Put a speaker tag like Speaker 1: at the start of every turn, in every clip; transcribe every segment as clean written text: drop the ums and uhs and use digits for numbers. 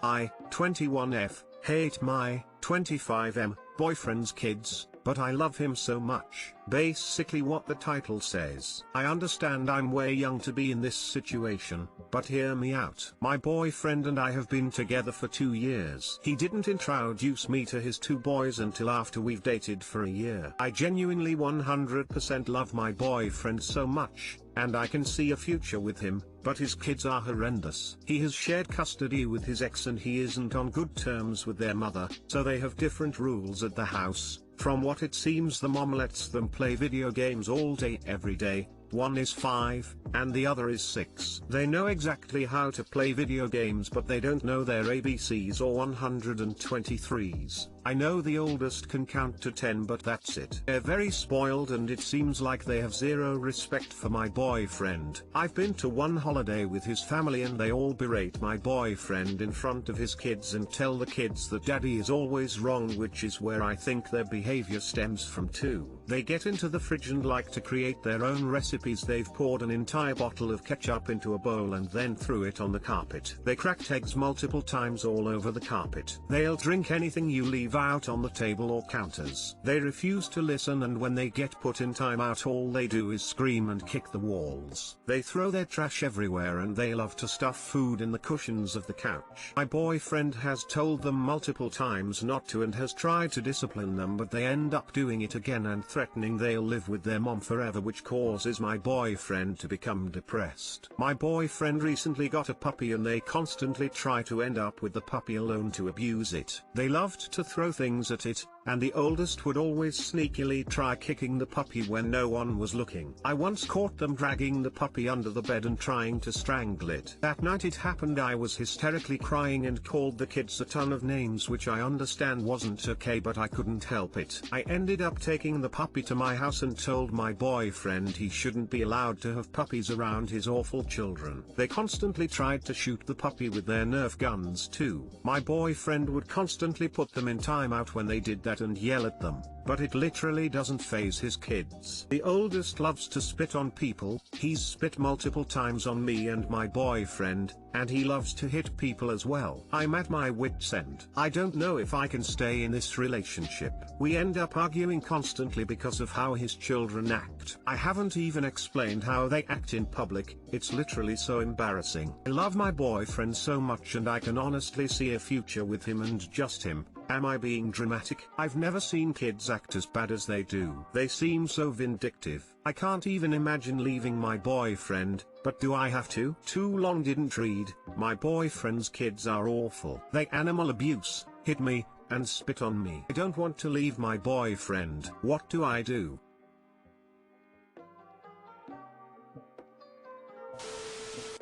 Speaker 1: I, 21F, hate my 25M boyfriend's kids, but I love him so much. Basically what the title says. I understand I'm way young to be in this situation, but hear me out. My boyfriend and I have been together for 2 years. He didn't introduce me to his 2 boys until after we've dated for a year. I genuinely 100% love my boyfriend so much, and I can see a future with him, but his kids are horrendous. He has shared custody with his ex and he isn't on good terms with their mother, so they have different rules at the house. From what it seems, the mom lets them play video games all day every day. One is 5, and the other is 6. They know exactly how to play video games, but they don't know their ABCs or 123s. I know the oldest can count to 10, but that's it. They're very spoiled and it seems like they have zero respect for my boyfriend. I've been to one holiday with his family and they all berate my boyfriend in front of his kids and tell the kids that daddy is always wrong, which is where I think their behavior stems from too. They get into the fridge and like to create their own recipes. They've poured an entire bottle of ketchup into a bowl and then threw it on the carpet. They cracked eggs multiple times all over the carpet. They'll drink anything you leave out on the table or counters. They refuse to listen, and when they get put in timeout all they do is scream and kick the walls. They throw their trash everywhere and they love to stuff food in the cushions of the couch. My boyfriend has told them multiple times not to and has tried to discipline them, but they end up doing it again and threatening they'll live with their mom forever, which causes my boyfriend to become depressed. My boyfriend recently got a puppy and they constantly try to end up with the puppy alone to abuse it. They loved to throw things at it, and the oldest would always sneakily try kicking the puppy when no one was looking. I once caught them dragging the puppy under the bed and trying to strangle it. That night it happened, I was hysterically crying and called the kids a ton of names, which I understand wasn't okay, but I couldn't help it. I ended up taking the puppy to my house and told my boyfriend he shouldn't be allowed to have puppies around his awful children. They constantly tried to shoot the puppy with their Nerf guns too. My boyfriend would constantly put them in timeout when they did that and yell at them, but it literally doesn't faze his kids. The oldest loves to spit on people. He's spit multiple times on me and my boyfriend, and he loves to hit people as well. I'm at my wit's end. I don't know if I can stay in this relationship. We end up arguing constantly because of how his children act. I haven't even explained how they act in public. It's literally so embarrassing. I love my boyfriend so much and I can honestly see a future with him and just him. Am I being dramatic? I've never seen kids act as bad as they do. They seem so vindictive. I can't even imagine leaving my boyfriend, but do I have to? Too long didn't read. My boyfriend's kids are awful. They animal abuse, hit me, and spit on me. I don't want to leave my boyfriend. What do I do?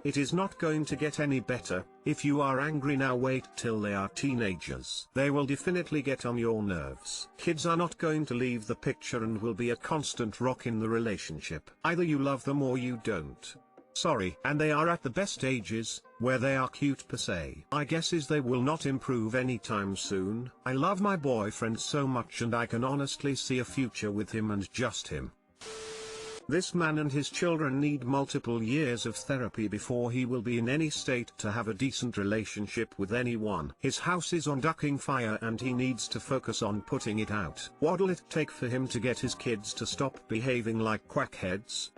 Speaker 1: It is not going to get any better. If you are angry now, wait till they are teenagers. They will definitely get on your nerves. Kids are not going to leave the picture and will be a constant rock in the relationship. Either you love them or you don't. Sorry. And they are at the best ages, where they are cute per se. My guess is they will not improve anytime soon. I love my boyfriend so much and I can honestly see a future with him and just him. This man and his children need multiple years of therapy before he will be in any state to have a decent relationship with anyone. His house is on ducking fire and he needs to focus on putting it out. What'll it take for him to get his kids to stop behaving like quackheads?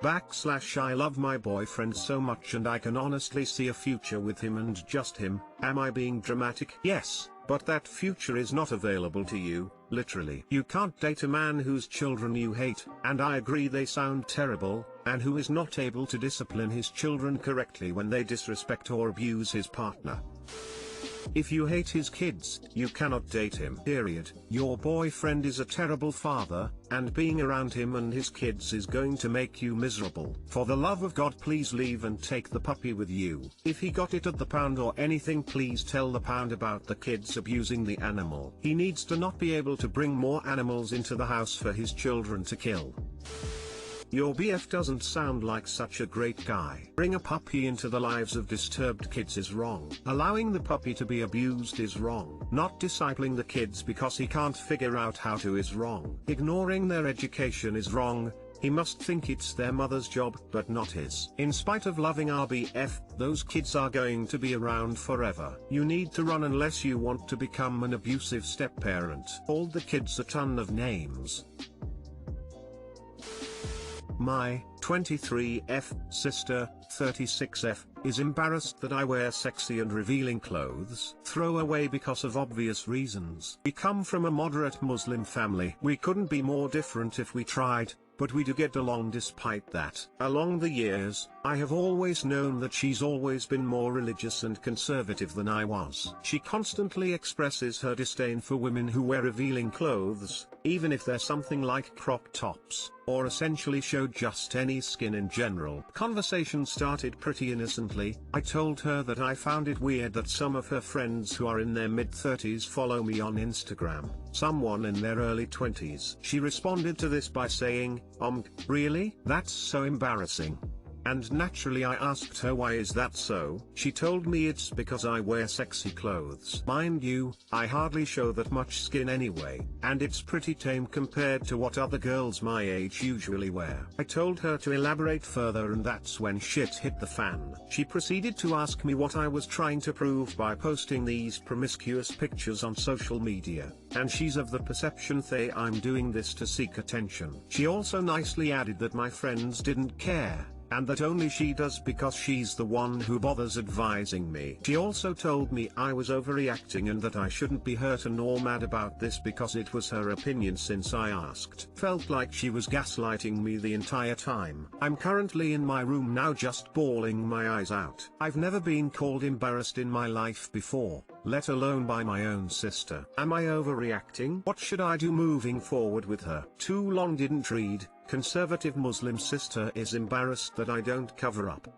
Speaker 1: I love my boyfriend so much and I can honestly see a future with him and just him. Am I being dramatic? Yes, but that future is not available to you, literally. You can't date a man whose children you hate, and I agree they sound terrible, and who is not able to discipline his children correctly when they disrespect or abuse his partner. If you hate his kids, you cannot date him. Period. Your boyfriend is a terrible father, and being around him and his kids is going to make you miserable. For the love of God, please leave and take the puppy with you. If he got it at the pound or anything, please tell the pound about the kids abusing the animal. He needs to not be able to bring more animals into the house for his children to kill. Your BF doesn't sound like such a great guy. Bring a puppy into the lives of disturbed kids is wrong. Allowing the puppy to be abused is wrong. Not discipling the kids because he can't figure out how to is wrong. Ignoring their education is wrong. He must think it's their mother's job, but not his. In spite of loving our BF, those kids are going to be around forever. You need to run unless you want to become an abusive step-parent. Called the kids a ton of names. My 23F sister, 36F, is embarrassed that I wear sexy and revealing clothes. Throw away because of obvious reasons. We come from a moderate Muslim family. We couldn't be more different if we tried, but we do get along despite that. Along the years, I have always known that she's always been more religious and conservative than I was. She constantly expresses her disdain for women who wear revealing clothes, even if they're something like crop tops, or essentially show just any skin in general. Conversation started pretty innocently. I told her that I found it weird that some of her friends who are in their mid-30s follow me on Instagram, someone in their early 20s. She responded to this by saying, really? That's so embarrassing. And naturally I asked her why is that so. She told me it's because I wear sexy clothes. Mind you, I hardly show that much skin anyway, and it's pretty tame compared to what other girls my age usually wear. I told her to elaborate further, and that's when shit hit the fan. She proceeded to ask me what I was trying to prove by posting these promiscuous pictures on social media, and she's of the perception that I'm doing this to seek attention. She also nicely added that my friends didn't care, and that only she does because she's the one who bothers advising me. She also told me I was overreacting and that I shouldn't be hurt or mad about this because it was her opinion since I asked. Felt like she was gaslighting me the entire time. I'm currently in my room now just bawling my eyes out. I've never been called embarrassed in my life before, let alone by my own sister. Am I overreacting? What should I do moving forward with her? Too long didn't read. Conservative Muslim sister is embarrassed that I don't cover up.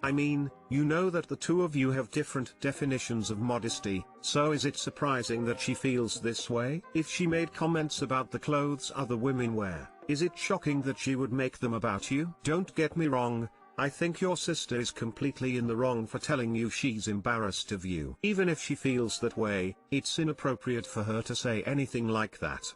Speaker 1: I mean, you know that the two of you have different definitions of modesty, so is it surprising that she feels this way? If she made comments about the clothes other women wear, is it shocking that she would make them about you? Don't get me wrong, I think your sister is completely in the wrong for telling you she's embarrassed of you. Even if she feels that way, it's inappropriate for her to say anything like that.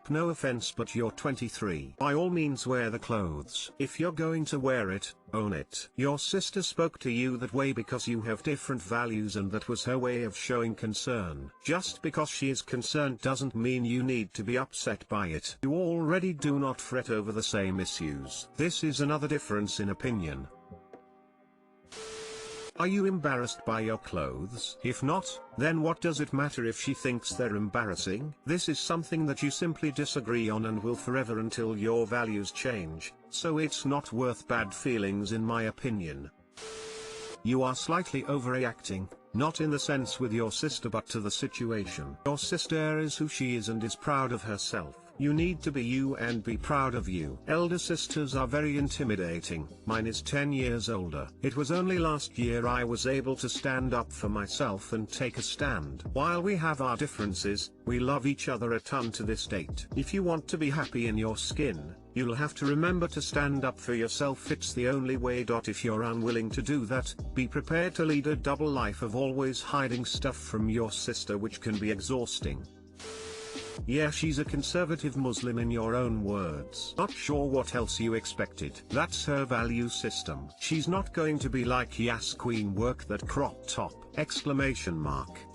Speaker 1: No offense, but you're 23. By all means wear the clothes. If you're going to wear it, own it. Your sister spoke to you that way because you have different values, and that was her way of showing concern. Just because she is concerned doesn't mean you need to be upset by it. You already do not fret over the same issues. This is another difference in opinion. Are you embarrassed by your clothes? If not, then what does it matter if she thinks they're embarrassing? This is something that you simply disagree on and will forever until your values change, so it's not worth bad feelings in my opinion. You are slightly overreacting, not in the sense with your sister but to the situation. Your sister is who she is and is proud of herself. You need to be you and be proud of you. Elder sisters are very intimidating. Mine is 10 years older. It was only last year I was able to stand up for myself and take a stand. While we have our differences, we love each other a ton to this date. If you want to be happy in your skin, you'll have to remember to stand up for yourself. It's the only way. If you're unwilling to do that, be prepared to lead a double life of always hiding stuff from your sister, which can be exhausting. Yeah, she's a conservative Muslim in your own words. Not sure what else you expected. That's her value system. She's not going to be like Yas Queen, work that crop top!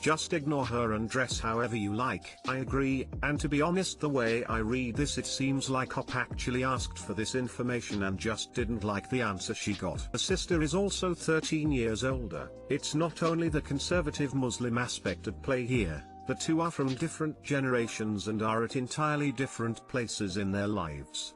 Speaker 1: Just ignore her and dress however you like. I agree, and to be honest, the way I read this, it seems like Hop actually asked for this information and just didn't like the answer she got. Her sister is also 13 years older. It's not only the conservative Muslim aspect at play here. The two are from different generations and are at entirely different places in their lives.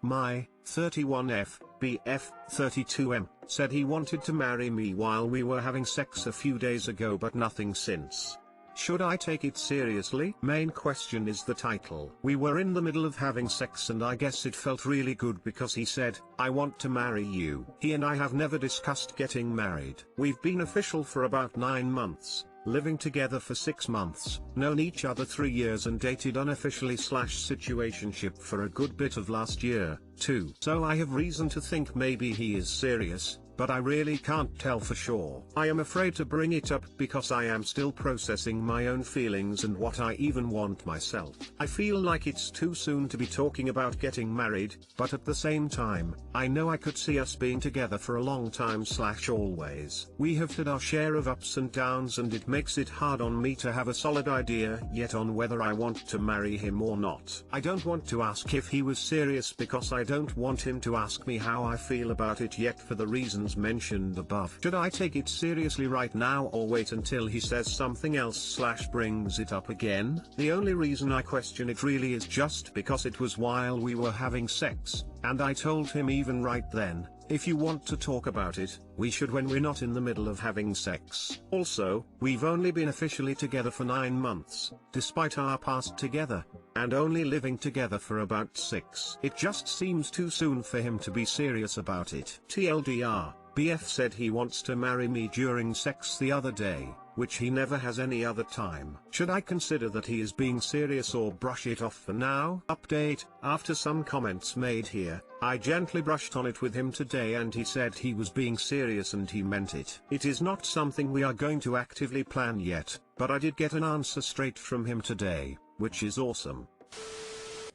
Speaker 1: My 31F, BF, 32M, said he wanted to marry me while we were having sex a few days ago, but nothing since. Should I take it seriously? Main question is the title. We were in the middle of having sex and I guess it felt really good because he said, I want to marry you. He and I have never discussed getting married. We've been official for about 9 months. Living together for 6 months, known each other 3 years and dated unofficially / situationship for a good bit of last year, too. So I have reason to think maybe he is serious, but I really can't tell for sure. I am afraid to bring it up because I am still processing my own feelings and what I even want myself. I feel like it's too soon to be talking about getting married, but at the same time, I know I could see us being together for a long time / always. We have had our share of ups and downs, and it makes it hard on me to have a solid idea yet on whether I want to marry him or not. I don't want to ask if he was serious because I don't want him to ask me how I feel about it yet for the reasons mentioned above. Should I take it seriously right now or wait until he says something else / brings it up again? The only reason I question it really is just because it was while we were having sex, and I told him even right then, if you want to talk about it, we should when we're not in the middle of having sex. Also, we've only been officially together for 9 months, despite our past together, and only living together for about 6. It just seems too soon for him to be serious about it. TLDR, BF said he wants to marry me during sex the other day, which he never has any other time. Should I consider that he is being serious or brush it off for now? Update, after some comments made here, I gently brushed on it with him today and he said he was being serious and he meant it. It is not something we are going to actively plan yet, but I did get an answer straight from him today, which is awesome.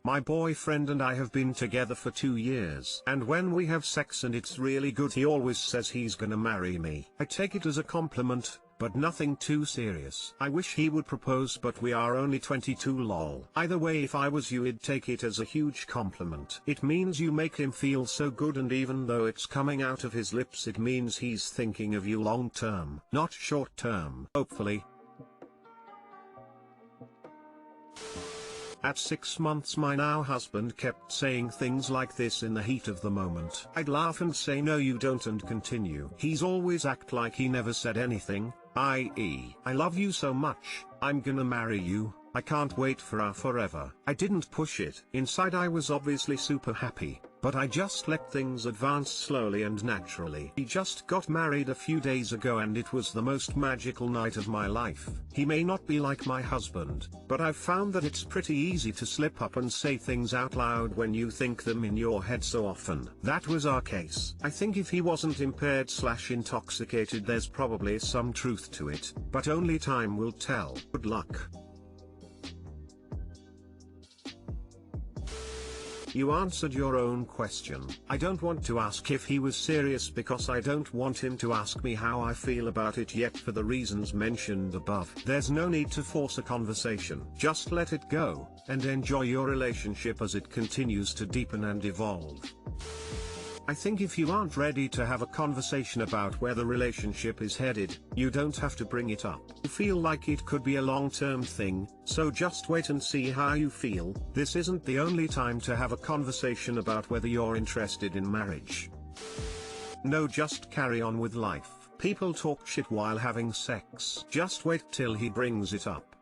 Speaker 1: My boyfriend and I have been together for 2 years, and when we have sex and it's really good, he always says he's gonna marry me. I take it as a compliment, but nothing too serious. I wish he would propose, but we are only 22 lol. Either way, if I was you, I'd take it as a huge compliment. It means you make him feel so good, and even though it's coming out of his lips, it means he's thinking of you long term, not short term. Hopefully. At 6 months my now husband kept saying things like this in the heat of the moment. I'd laugh and say no you don't and continue. He's always act like he never said anything, i.e., I love you so much, I'm gonna marry you, I can't wait for our forever. I didn't push it. Inside I was obviously super happy, but I just let things advance slowly and naturally. He just got married a few days ago and it was the most magical night of my life. He may not be like my husband, but I've found that it's pretty easy to slip up and say things out loud when you think them in your head so often. That was our case. I think if he wasn't impaired / intoxicated, there's probably some truth to it, but only time will tell. Good luck. You answered your own question. I don't want to ask if he was serious because I don't want him to ask me how I feel about it yet for the reasons mentioned above. There's no need to force a conversation. Just let it go, and enjoy your relationship as it continues to deepen and evolve. I think if you aren't ready to have a conversation about where the relationship is headed, you don't have to bring it up. You feel like it could be a long-term thing, so just wait and see how you feel. This isn't the only time to have a conversation about whether you're interested in marriage. No, just carry on with life. People talk shit while having sex. Just wait till he brings it up.